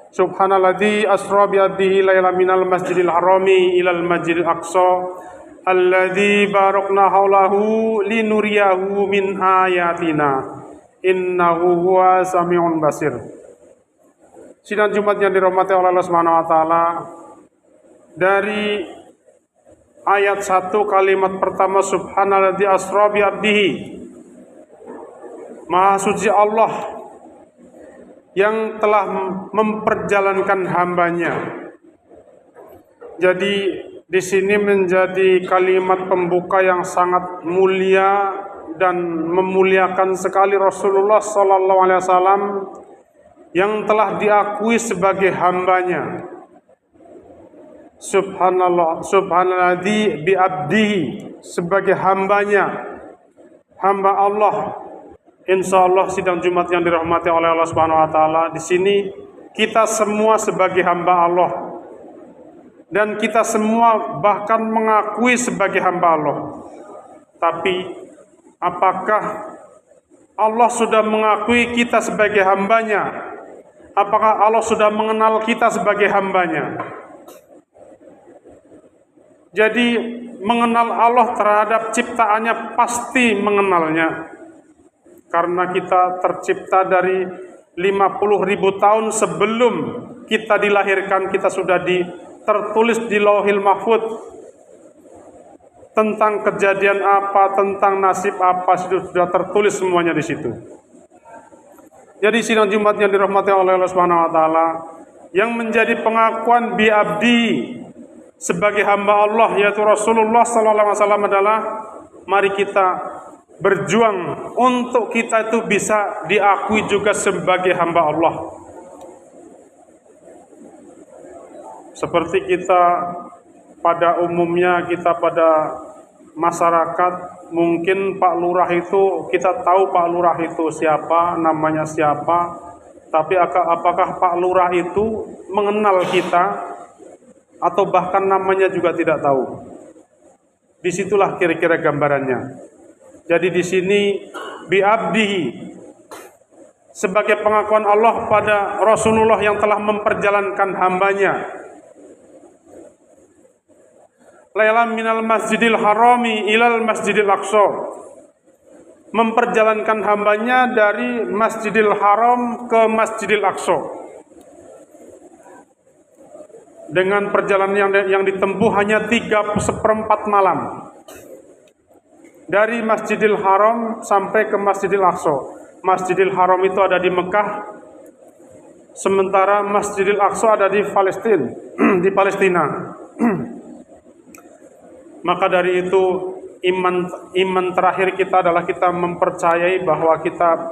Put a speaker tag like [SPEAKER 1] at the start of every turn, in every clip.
[SPEAKER 1] Subhanalladzi asra bi abdihi lailan minal masjidil harami ilal masjidil aqsa alladzi barakna haulahu linuriyahu min ayatina innahu huwa samiun basir. Sidang Jumat yang dirahmati oleh Allah Subhanahu wa taala, dari ayat 1 kalimat pertama subhanalladzi asra bi abdihi, Maha suci Allah yang telah memperjalankan hambanya. Jadi di sini menjadi kalimat pembuka yang sangat mulia dan memuliakan sekali Rasulullah sallallahu alaihi wasallam yang telah diakui sebagai hambanya. Subhanallah, subhanalladzi bi abdihi, sebagai hambanya, hamba Allah. Insyaallah sidang Jumat yang dirahmati oleh Allah Subhanahu wa taala, di sini kita semua sebagai hamba Allah dan kita semua bahkan mengakui sebagai hamba Allah. Tapi apakah Allah sudah mengakui kita sebagai hambanya? Apakah Allah sudah mengenal kita sebagai hambanya? Jadi mengenal Allah terhadap ciptaannya pasti mengenalnya. Karena kita tercipta dari 50.000 tahun sebelum kita dilahirkan, kita sudah tertulis di Lauhil Mahfuz tentang kejadian apa, tentang nasib apa, sudah tertulis semuanya di situ. Jadi sidang Jumat yang dirahmati oleh Allah Subhanahu wa taala, yang menjadi pengakuan bi abdi sebagai hamba Allah yaitu Rasulullah sallallahu alaihi wasallam adalah mari kita berjuang untuk kita itu bisa diakui juga sebagai hamba Allah. Seperti kita pada umumnya, kita pada masyarakat, mungkin Pak Lurah itu, kita tahu Pak Lurah itu siapa, namanya siapa, tapi apakah Pak Lurah itu mengenal kita atau bahkan namanya juga tidak tahu. Disitulah kira-kira gambarannya. Jadi di sini bi abdihi sebagai pengakuan Allah pada Rasulullah yang telah memperjalankan hambanya. Lailan minal masjidil harami ilal masjidil aqsa, memperjalankan hambanya dari Masjidil Haram ke Masjidil Aqsa dengan perjalanan yang ditempuh hanya 3/4 malam. Dari Masjidil Haram sampai ke Masjidil Aqsa. Masjidil Haram itu ada di Mekah, sementara Masjidil Aqsa ada di Palestina, di Palestina. Maka dari itu iman terakhir kita adalah kita mempercayai bahwa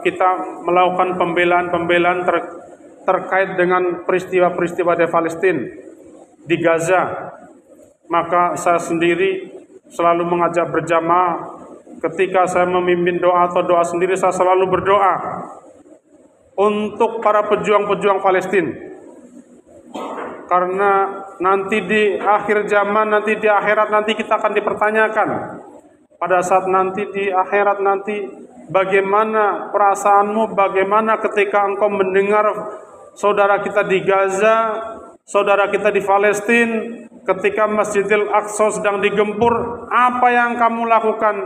[SPEAKER 1] kita melakukan pembelaan terkait dengan peristiwa-peristiwa di Palestina, di Gaza. Maka saya sendiri selalu mengajak berjamaah. Ketika saya memimpin doa atau doa sendiri, saya selalu berdoa untuk para pejuang-pejuang Palestina. Karena nanti di akhir zaman, nanti di akhirat nanti kita akan dipertanyakan. Pada saat nanti di akhirat nanti, bagaimana perasaanmu, bagaimana ketika engkau mendengar saudara kita di Gaza, saudara kita di Palestina, ketika Masjidil Aqsa sedang digempur, apa yang kamu lakukan?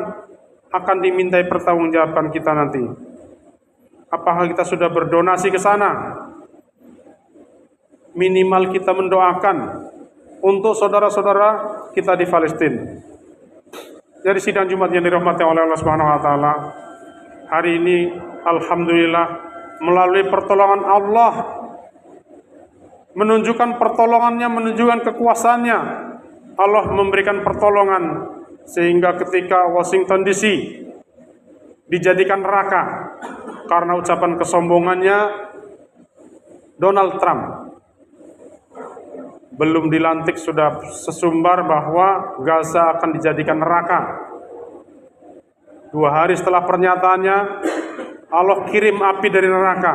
[SPEAKER 1] Akan dimintai pertanggungjawaban kita nanti. Apakah kita sudah berdonasi ke sana? Minimal kita mendoakan untuk saudara-saudara kita di Palestina. Jadi sidang Jumat yang dirahmati oleh Allah Subhanahu wa taala, hari ini alhamdulillah melalui pertolongan Allah, menunjukkan pertolongannya, menunjukkan kekuasaannya, Allah memberikan pertolongan sehingga ketika Washington DC dijadikan neraka karena ucapan kesombongannya Donald Trump, belum dilantik sudah sesumbar bahwa Gaza akan dijadikan neraka. 2 hari setelah pernyataannya, Allah kirim api dari neraka,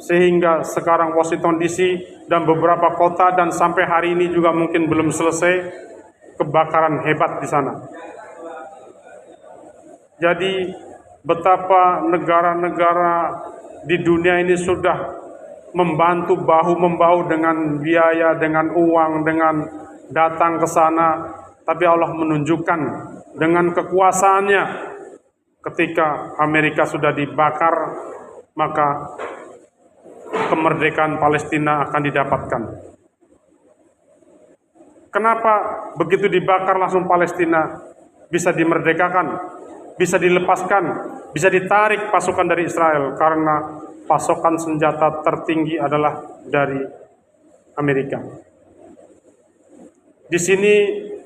[SPEAKER 1] sehingga sekarang Washington DC dan beberapa kota dan sampai hari ini juga mungkin belum selesai, kebakaran hebat di sana. Jadi betapa negara-negara di dunia ini sudah membantu bahu-membahu dengan biaya, dengan uang, dengan datang ke sana. Tapi Allah menunjukkan dengan kekuasaannya ketika Amerika sudah dibakar, maka kemerdekaan Palestina akan didapatkan. Kenapa begitu dibakar langsung Palestina bisa dimerdekakan, bisa dilepaskan, bisa ditarik pasukan dari Israel? Karena pasokan senjata tertinggi adalah dari Amerika. Di sini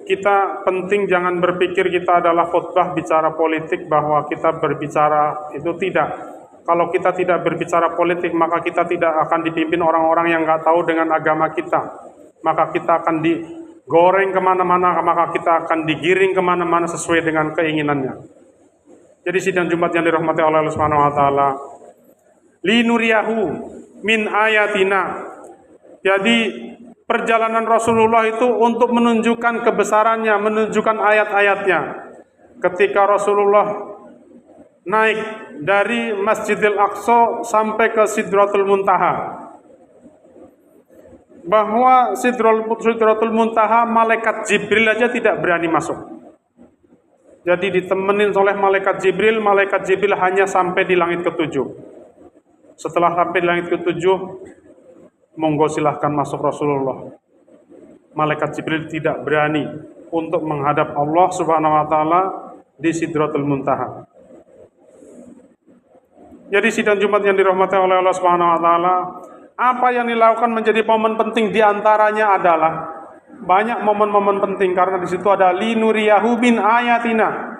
[SPEAKER 1] kita penting jangan berpikir kita adalah khutbah bicara politik, bahwa kita berbicara itu tidak. Kalau kita tidak berbicara politik, maka kita tidak akan dipimpin orang-orang yang nggak tahu dengan agama kita. Maka kita akan digoreng kemana-mana, maka kita akan digiring kemana-mana sesuai dengan keinginannya. Jadi sidang Jumat yang dirahmati oleh Allah Subhanahu Wa Taala, linuriyahu min ayatina. Jadi perjalanan Rasulullah itu untuk menunjukkan kebesarannya, menunjukkan ayat-ayatnya. Ketika Rasulullah naik dari Masjidil Aqsa sampai ke Sidratul Muntaha, bahwa Sidratul Muntaha malaikat Jibril aja tidak berani masuk. Jadi ditemenin oleh malaikat Jibril hanya sampai di langit ketujuh. Setelah sampai di langit ketujuh, monggo silahkan masuk Rasulullah. Malaikat Jibril tidak berani untuk menghadap Allah Subhanahu Wa Taala di Sidratul Muntaha. Jadi sidang Jumat yang dirahmati oleh Allah Subhanahu Wa Taala, apa yang dilakukan menjadi momen penting, diantaranya adalah banyak momen-momen penting karena di situ ada linuriyahu min ayatina.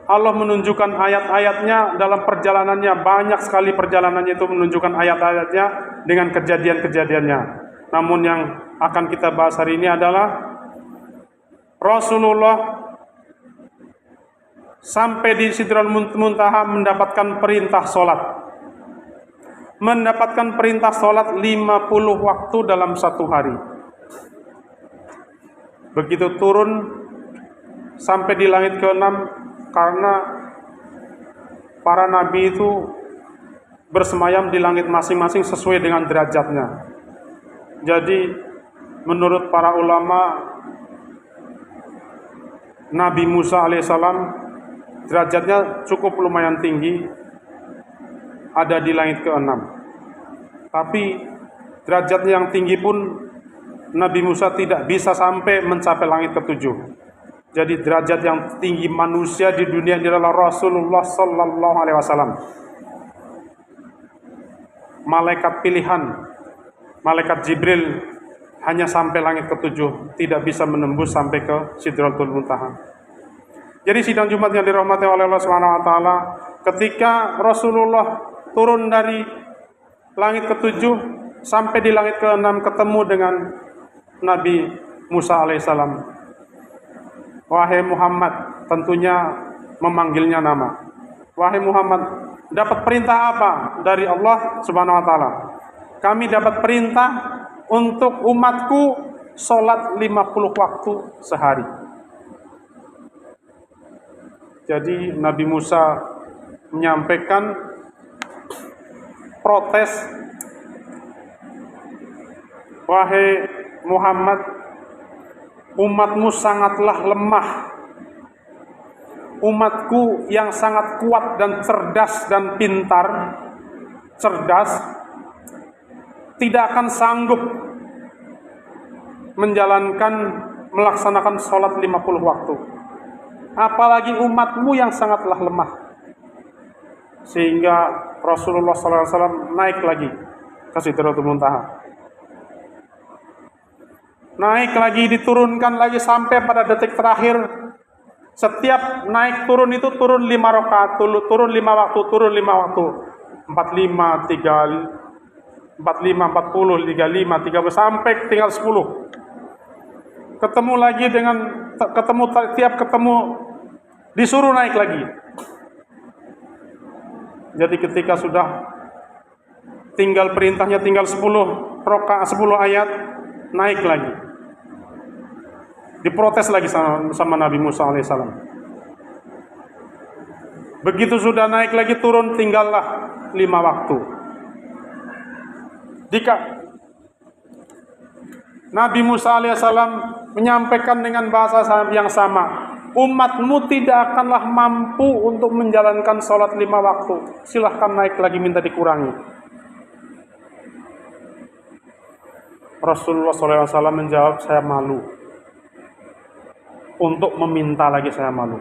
[SPEAKER 1] Allah menunjukkan ayat-ayatnya dalam perjalanannya, banyak sekali perjalanannya itu menunjukkan ayat-ayatnya dengan kejadian-kejadiannya. Namun yang akan kita bahas hari ini adalah Rasulullah sampai di Sidratul Muntaha mendapatkan perintah sholat. Mendapatkan perintah sholat 50 waktu dalam satu hari. Begitu turun sampai di langit ke-6, karena para nabi itu bersemayam di langit masing-masing sesuai dengan derajatnya. Jadi menurut para ulama, Nabi Musa alaihissalam derajatnya cukup lumayan tinggi, ada di langit ke-6. Tapi derajatnya yang tinggi pun Nabi Musa tidak bisa sampai mencapai langit ke-7. Jadi derajat yang tinggi manusia di dunia ini adalah Rasulullah sallallahu alaihi wasallam. Malaikat pilihan, malaikat Jibril hanya sampai langit ke-7, tidak bisa menembus sampai ke Sidratul Muntaha. Jadi sidang Jumat yang dirahmati oleh Allah Subhanahu Wa Taala, ketika Rasulullah turun dari langit ke-7 sampai di langit ke-6 ketemu dengan Nabi Musa alaihissalam. Wahai Muhammad, tentunya memanggilnya nama. Wahai Muhammad, dapat perintah apa dari Allah Subhanahu Wa Taala? Kami dapat perintah untuk umatku sholat 50 waktu sehari. Jadi Nabi Musa menyampaikan protes, wahai Muhammad, umatmu sangatlah lemah. Umatku yang sangat kuat dan cerdas dan pintar, cerdas, tidak akan sanggup melaksanakan sholat 50 waktu. Apalagi umatmu yang sangatlah lemah. Sehingga Rasulullah SAW naik lagi ke Sidratul Muntaha. Naik lagi, diturunkan lagi sampai pada detik terakhir. Setiap naik turun itu turun 5 rakaat, turun 5 waktu, turun 5 waktu. 45, 40, 35, 30 sampai tinggal 10. Tiap ketemu disuruh naik lagi. Jadi ketika sudah tinggal perintahnya tinggal 10 rakaat, 10 ayat, naik lagi. Diprotes lagi sama Nabi Musa alaihissalam. Begitu sudah naik lagi turun, tinggallah 5 waktu. Jika Nabi Musa alaihissalam menyampaikan dengan bahasa yang sama, umatmu tidak akanlah mampu untuk menjalankan sholat 5 waktu. Silahkan naik lagi, minta dikurangi. Rasulullah SAW menjawab, saya malu. Untuk meminta lagi saya malu.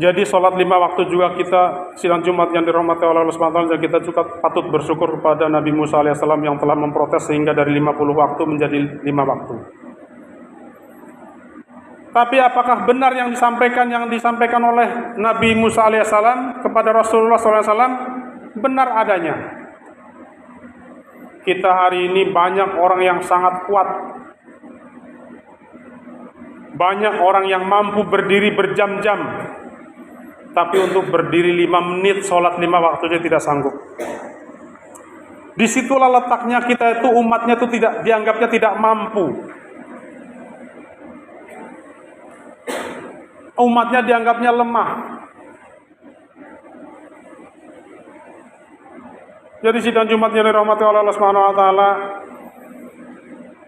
[SPEAKER 1] Jadi sholat 5 waktu juga kita, sidang Jumat yang dirahmati oleh Allah SWT, dan kita juga patut bersyukur kepada Nabi Musa alaihissalam yang telah memprotes sehingga dari 50 waktu menjadi 5 waktu. Tapi apakah benar yang disampaikan oleh Nabi Musa alaihissalam kepada Rasulullah SAW? Benar adanya. Kita hari ini banyak orang yang sangat kuat, banyak orang yang mampu berdiri berjam-jam, tapi untuk berdiri 5 menit sholat 5 waktu saja tidak sanggup. Disitulah letaknya kita itu, umatnya itu tidak dianggapnya tidak mampu. Umatnya dianggapnya lemah. Jadi sidang Jumat yang dirahmati oleh Allah Subhanahu wa taala,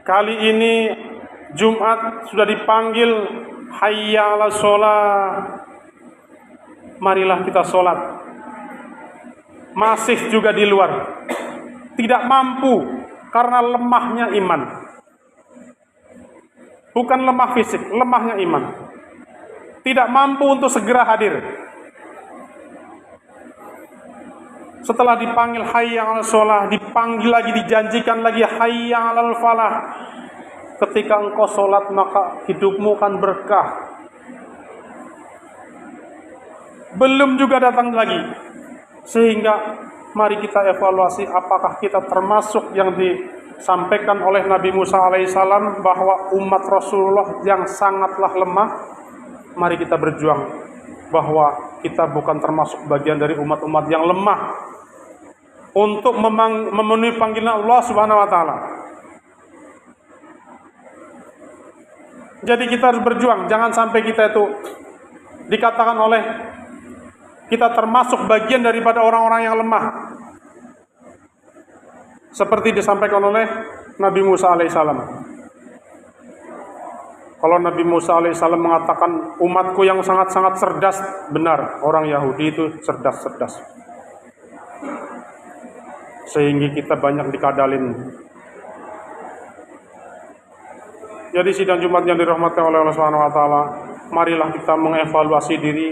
[SPEAKER 1] kali ini Jumat sudah dipanggil hayya 'alas shalah. Marilah kita sholat. Masih juga di luar, tidak mampu karena lemahnya iman. Bukan lemah fisik, lemahnya iman. Tidak mampu untuk segera hadir. Setelah dipanggil hayya 'alas shalah, dipanggil lagi, dijanjikan lagi hayya 'alal falah. Ketika engkau sholat maka hidupmu akan berkah. Belum juga datang lagi. Sehingga mari kita evaluasi apakah kita termasuk yang disampaikan oleh Nabi Musa alaihissalam bahwa umat Rasulullah yang sangatlah lemah. Mari kita berjuang bahwa kita bukan termasuk bagian dari umat-umat yang lemah untuk memenuhi panggilan Allah Subhanahu wa taala. Jadi kita harus berjuang, jangan sampai kita itu dikatakan oleh kita termasuk bagian daripada orang-orang yang lemah, seperti disampaikan oleh Nabi Musa alaihissalam. Kalau Nabi Musa alaihissalam mengatakan umatku yang sangat-sangat cerdas, benar, orang Yahudi itu cerdas-cerdas. Sehingga kita banyak dikadalin. Jadi sidang Jumat yang dirahmati oleh Allah Subhanahu wa taala, marilah kita mengevaluasi diri.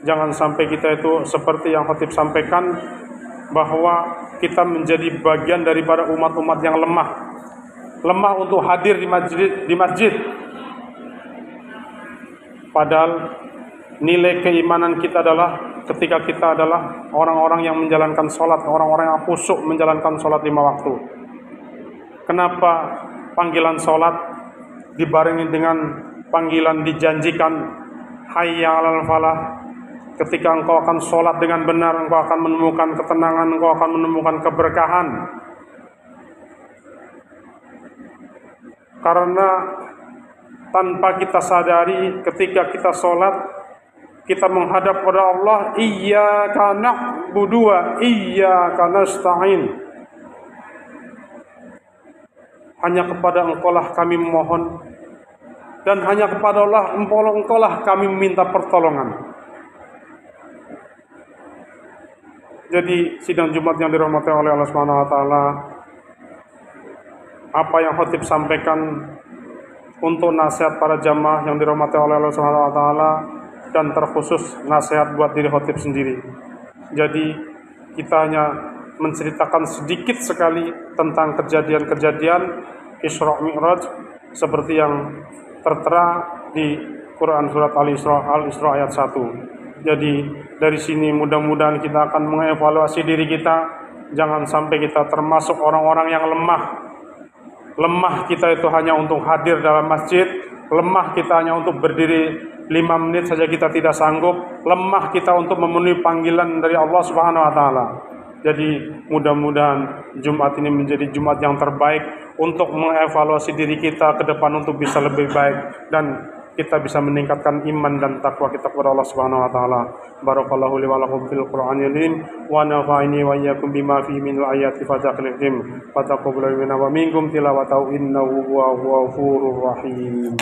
[SPEAKER 1] Jangan sampai kita itu seperti yang khatib sampaikan, bahwa kita menjadi bagian daripada umat-umat yang lemah. Lemah untuk hadir di masjid. Padahal nilai keimanan kita adalah ketika kita adalah orang-orang yang menjalankan sholat, orang-orang yang khusyuk menjalankan sholat 5 waktu. Kenapa panggilan sholat dibarengi dengan panggilan dijanjikan hayya 'alal falah? Ketika engkau akan sholat dengan benar, engkau akan menemukan ketenangan, engkau akan menemukan keberkahan. Karena tanpa kita sadari, ketika kita sholat, kita menghadap kepada Allah, iyyaka na'budu wa iyyaka nasta'in. Hanya kepada engkaulah kami memohon, dan hanya kepada Allah engkaulah kami meminta pertolongan. Jadi sidang Jumat yang dirahmati oleh Allah Subhanahu wa taala, apa yang khatib sampaikan untuk nasihat para jamaah yang dirahmati oleh Allah Subhanahu wa taala, dan terkhusus nasihat buat diri khatib sendiri. Jadi kita hanya menceritakan sedikit sekali tentang kejadian-kejadian Isra Mi'raj seperti yang tertera di Quran surat Al-Isra ayat 1. Jadi dari sini mudah-mudahan kita akan mengevaluasi diri kita, jangan sampai kita termasuk orang-orang yang lemah. Lemah kita itu hanya untuk hadir dalam masjid, lemah kita hanya untuk berdiri 5 menit saja kita tidak sanggup, lemah kita untuk memenuhi panggilan dari Allah Subhanahu wa taala. Jadi mudah-mudahan Jumat ini menjadi Jumat yang terbaik untuk mengevaluasi diri kita ke depan untuk bisa lebih baik, dan kita bisa meningkatkan iman dan takwa kita kepada Allah Subhanahu wa taala. Barakallahu li wa lakum fil Qur'anil azim wa nafa'ani wa iyyakum bima fihi min ayati fadzakiril hakim. Fataqabbalu minna wa minkum tilawatahu innahu huwal ghafurur rahim.